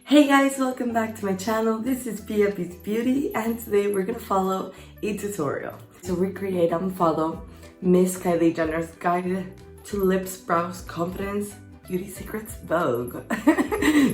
Hey guys, welcome back to my channel. This is Pia Beauty and today we're gonna follow a tutorial to recreate and follow Miss Kylie Jenner's Guide to Lips, Brows, Confidence, Beauty Secrets Vogue.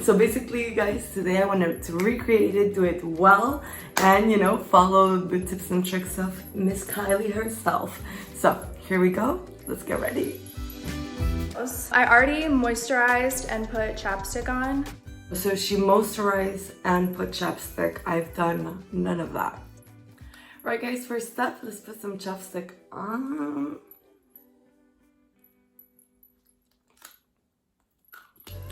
So basically guys, today I wanted to recreate it, do it well, and you know, follow the tips and tricks of Miss Kylie herself. So here we go, let's get ready. I already moisturized and put chapstick on. So she moisturized and put chapstick. I've done none of that. Right guys, first step, let's put some chapstick on.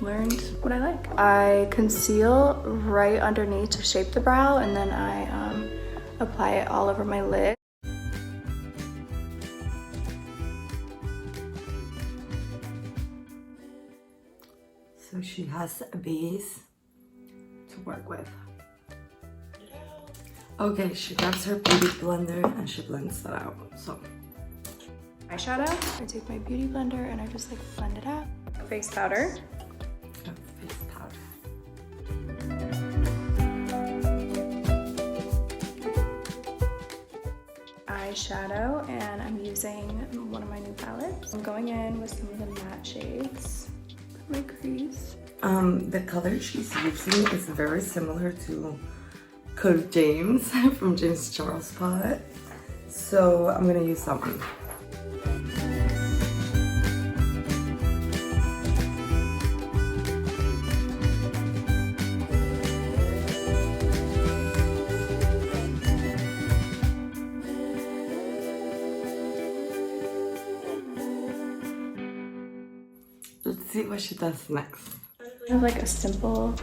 Learned what I like. I conceal right underneath to shape the brow, and then I apply it all over my lid. So she has a base to work with. Okay, she grabs her beauty blender and she blends that out. So Eyeshadow. I take my beauty blender and I just like blend it out. Face powder. Face powder. Eyeshadow, and I'm using one of my new palettes. I'm going in with some of the matte shades. My crease. The color she's using is very similar to Code James from James Charles palette. So I'm gonna use that one. Let's see what she does next. I have like a simple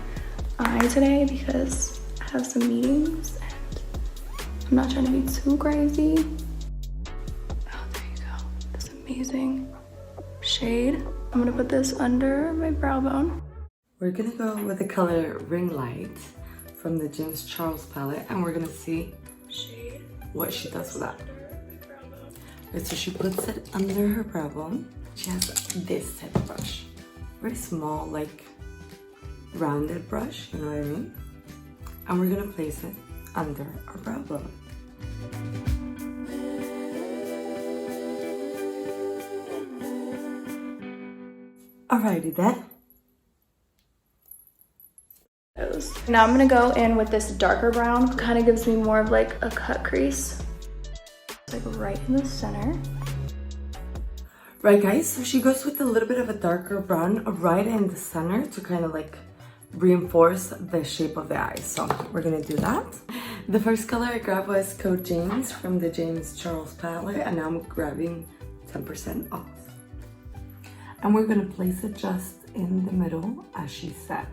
eye today because I have some meetings and I'm not trying to be too crazy. Oh, there you go. This amazing shade. I'm gonna put this under my brow bone. We're gonna go with the color Ring Light from the James Charles palette, and we're gonna see what she does with that. Right, so she puts it under her brow bone. She has this type of brush. Very small, like rounded brush, you know what I mean? And we're gonna place it under our brow bone. Alrighty then. Now I'm gonna go in with this darker brown. Kind of gives me more of like a cut crease. It's like right in the center. Right guys, so she goes with a little bit of a darker brown right in the center to kind of like reinforce the shape of the eye. So we're gonna do that. The first color I grabbed was Code James from the James Charles palette, and now I'm grabbing 10% off. And we're gonna place it just in the middle as she said.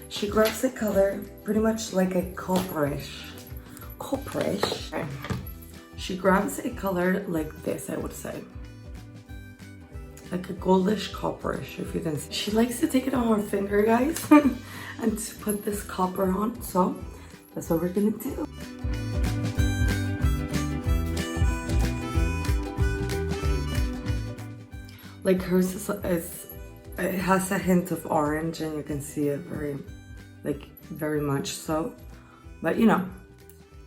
She grabs the color pretty much like a copperish. She grabs a color like this, I would say. Like a goldish copperish, if you can see. She likes to take it on her finger, guys, and to put this copper on. So that's what we're gonna do. Like hers is it has a hint of orange, and you can see it very much so, but you know,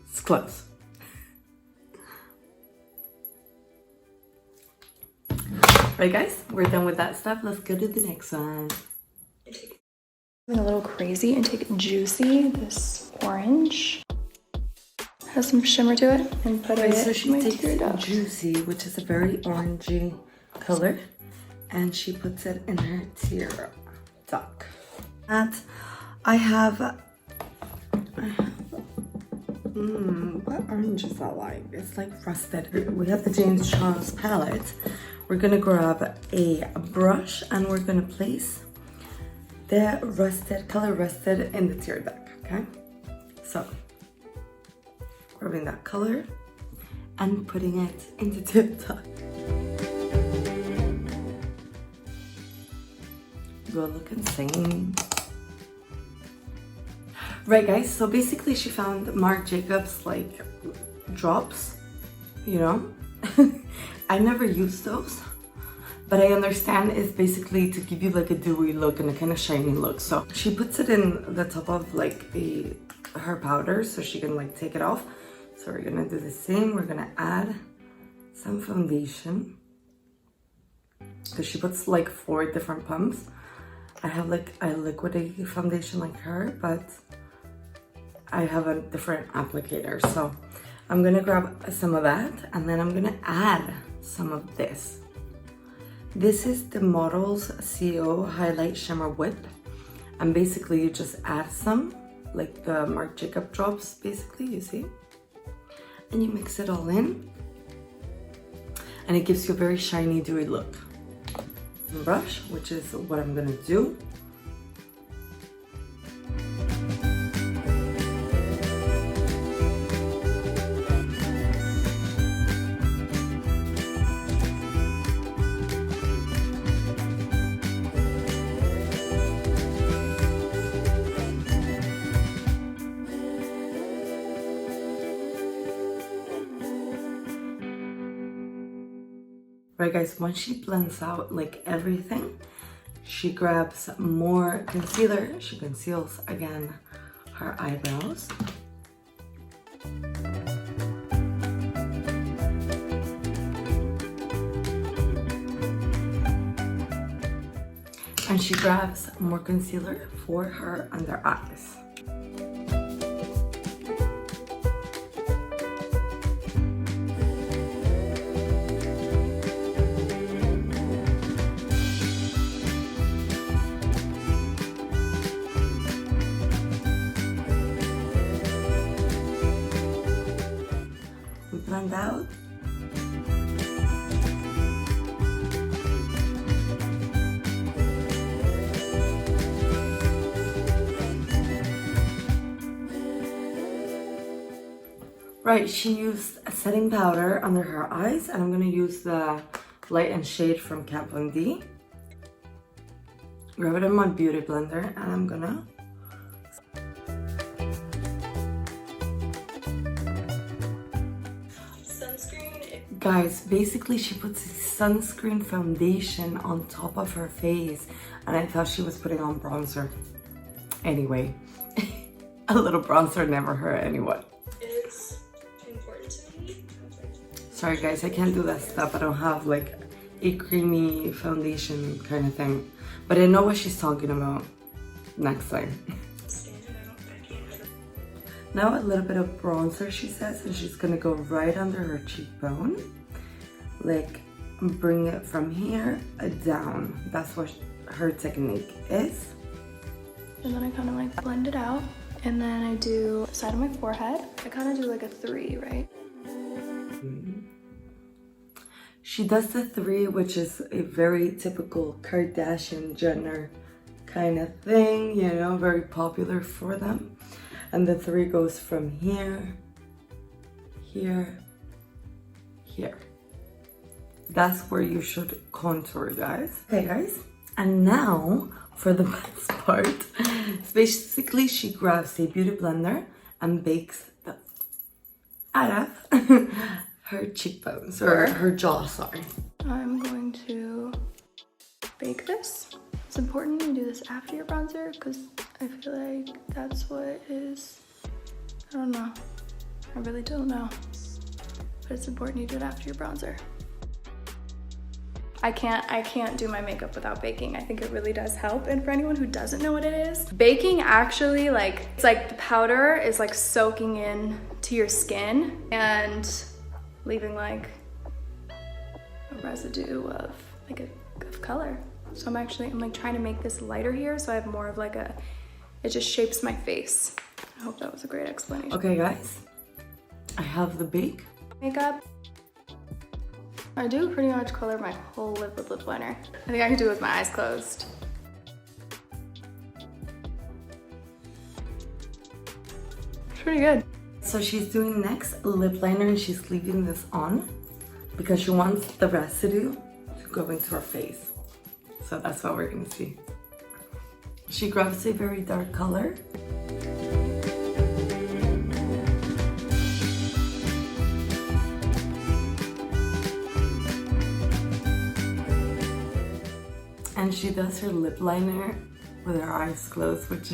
it's close. Right guys, we're done with that stuff. Let's go to the next one. A little crazy and take Juicy, this orange. Has some shimmer to it, and put it So she in my takes tear duct. Juicy, which is a very orangey color, and she puts it in her tear duct. And I have what orange is that like? It's like rusted. We have the James Charles palette. We're gonna grab a brush and we're gonna place the color rusted in the tear duct, okay? So, grabbing that color and putting it in the tear duct. Do I look insane? Right guys, so basically she found Marc Jacobs like drops, you know. I never used those, but I understand it's basically to give you like a dewy look and a kind of shiny look. So she puts it in the top of like her powder so she can like take it off. So we're gonna do the same. We're gonna add some foundation because she puts like 4 different pumps. I have like a liquid foundation like her, but I have a different applicator. So I'm gonna grab some of that and then I'm gonna add some of this. This is the Model's CO Highlight Shimmer Whip. And basically you just add some, like the Marc Jacobs drops, basically, you see? And you mix it all in. And it gives you a very shiny, dewy look. Brush, which is what I'm gonna do. Right guys, once she blends out like everything, she grabs more concealer. She conceals again her eyebrows. And she grabs more concealer for her under eyes. Blend out. Right, she used a setting powder under her eyes, and I'm gonna use the Light and Shade from Kat Von D. Grab it in my beauty blender, and I'm gonna Guys, basically she puts a sunscreen foundation on top of her face and I thought she was putting on bronzer. Anyway, a little bronzer never hurt anyone. It's important to me. Sorry guys, I can't do that stuff. I don't have like a creamy foundation kind of thing. But I know what she's talking about next time. Now a little bit of bronzer, she says, and she's gonna go right under her cheekbone. Like, bring it from here down. That's what her technique is. And then I kind of like blend it out. And then I do the side of my forehead. I kind of do like a 3, right? She does the 3, which is a very typical Kardashian Jenner kind of thing, you know, very popular for them. And the 3 goes from here, here, here. That's where you should contour, guys. Okay, guys. And now for the best part. Basically, she grabs a beauty blender and bakes the out of her cheekbones, or her jaw, sorry. I'm going to bake this. It's important to do this after your bronzer because I feel like that's what is, I don't know. I really don't know. But it's important you do it after your bronzer. I can't do my makeup without baking. I think it really does help. And for anyone who doesn't know what it is, baking actually it's like the powder is like soaking in to your skin and leaving like a residue of of color. So I'm like trying to make this lighter here so I have more of like it just shapes my face. I hope that was a great explanation. Okay guys, I have the bake. Makeup. I do pretty much color my whole lip with lip liner. I think I can do it with my eyes closed. It's pretty good. So she's doing next lip liner and she's leaving this on because she wants the residue to go into her face. So that's what we're gonna see. She grabs a very dark color. And she does her lip liner with her eyes closed, which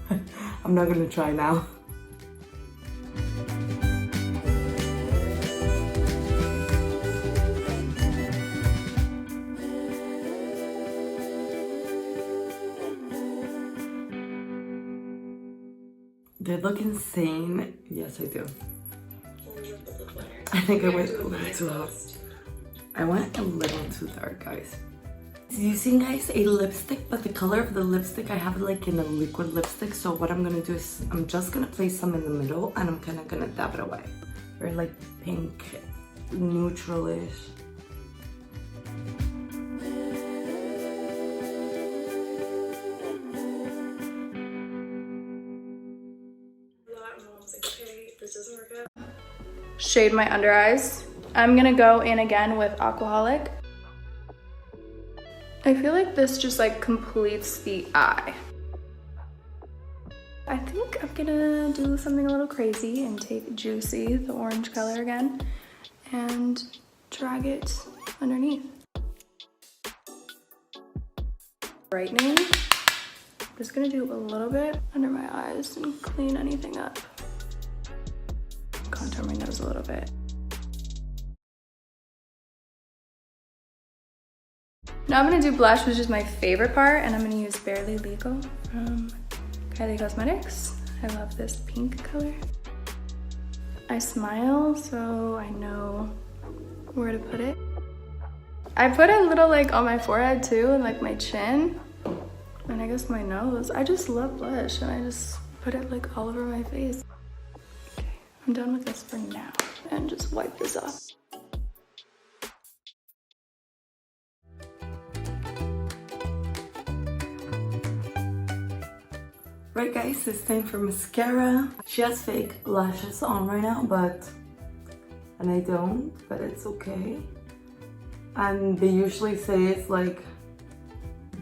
I'm not gonna try now. They look insane. Yes, I do. I think I went a little too hot. I went a little too dark, guys. Using, guys, a lipstick, but the color of the lipstick I have it like in a liquid lipstick. So what I'm gonna do is I'm just gonna place some in the middle and I'm kind of gonna dab it away. Very like pink, neutral-ish. Shade my under eyes. I'm gonna go in again with Aquaholic. I feel like this just like completes the eye. I think I'm gonna do something a little crazy and take Juicy, the orange color again, and drag it underneath. Brightening. I'm just gonna do a little bit under my eyes and clean anything up. Contour my nose a little bit. Now I'm gonna do blush, which is my favorite part, and I'm gonna use Barely Legal from Kylie Cosmetics. I love this pink color. I smile, so I know where to put it. I put a little like on my forehead too, and like my chin, and I guess my nose. I just love blush, and I just put it like all over my face. Okay, I'm done with this for now, and just wipe this off. Right, guys, it's time for mascara. She has fake lashes on right now, and I don't, but it's okay. And they usually say it's like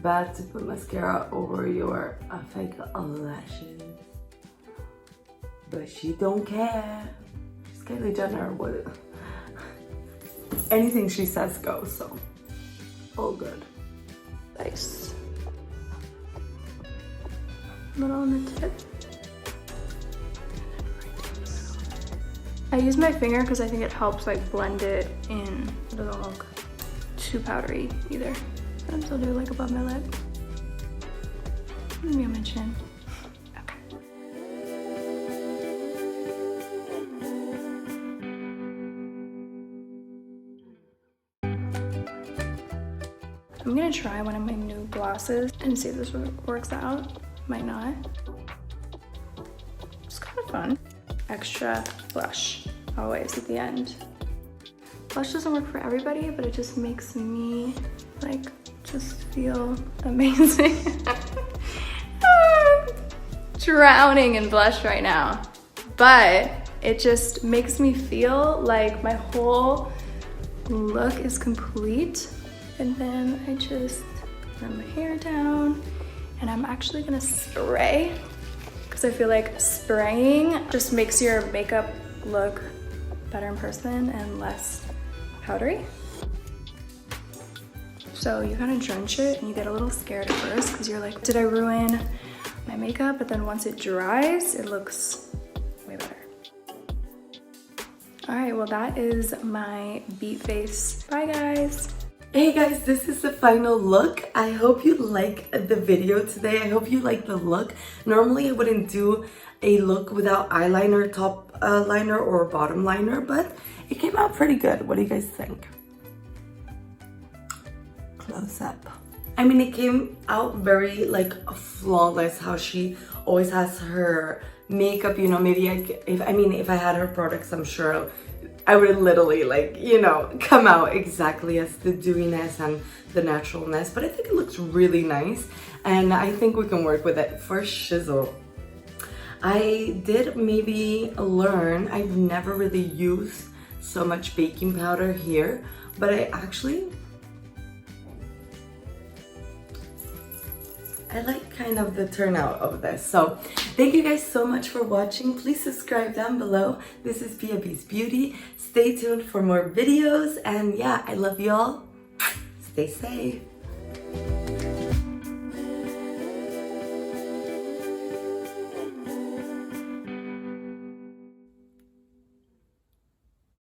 bad to put mascara over your fake lashes, but she don't care. She's Kylie Jenner. What? Anything she says goes, so all good. Nice. A little on the tip. I use my finger because I think it helps like blend it in. It doesn't look too powdery either. But I'm still doing like above my lip. Maybe on my chin. Okay. I'm gonna try one of my new glosses and see if this works out. Might not. It's kind of fun. Extra blush, always at the end. Blush doesn't work for everybody, but it just makes me like just feel amazing. Drowning in blush right now. But it just makes me feel like my whole look is complete. And then I just run my hair down. And I'm actually gonna spray because I feel like spraying just makes your makeup look better in person and less powdery. So you kind of drench it and you get a little scared at first because you're like, did I ruin my makeup? But then once it dries, it looks way better. All right, well that is my beat face. Bye guys. Hey guys, this is the final look. I hope you like the video today. I hope you like the look. Normally I wouldn't do a look without eyeliner, top liner, or bottom liner, but it came out pretty good. What do you guys think? Close up. I mean, it came out very like flawless, how she always has her makeup, you know. Maybe if I had her products, I'm sure I would literally like, you know, come out exactly as the dewiness and the naturalness, but I think it looks really nice and I think we can work with it for shizzle. I did maybe learn, I've never really used so much baking powder here, but I I like kind of the turnout of this. So thank you guys so much for watching. Please subscribe down below. This is Pia B's Beauty. Stay tuned for more videos. And yeah, I love you all. Stay safe.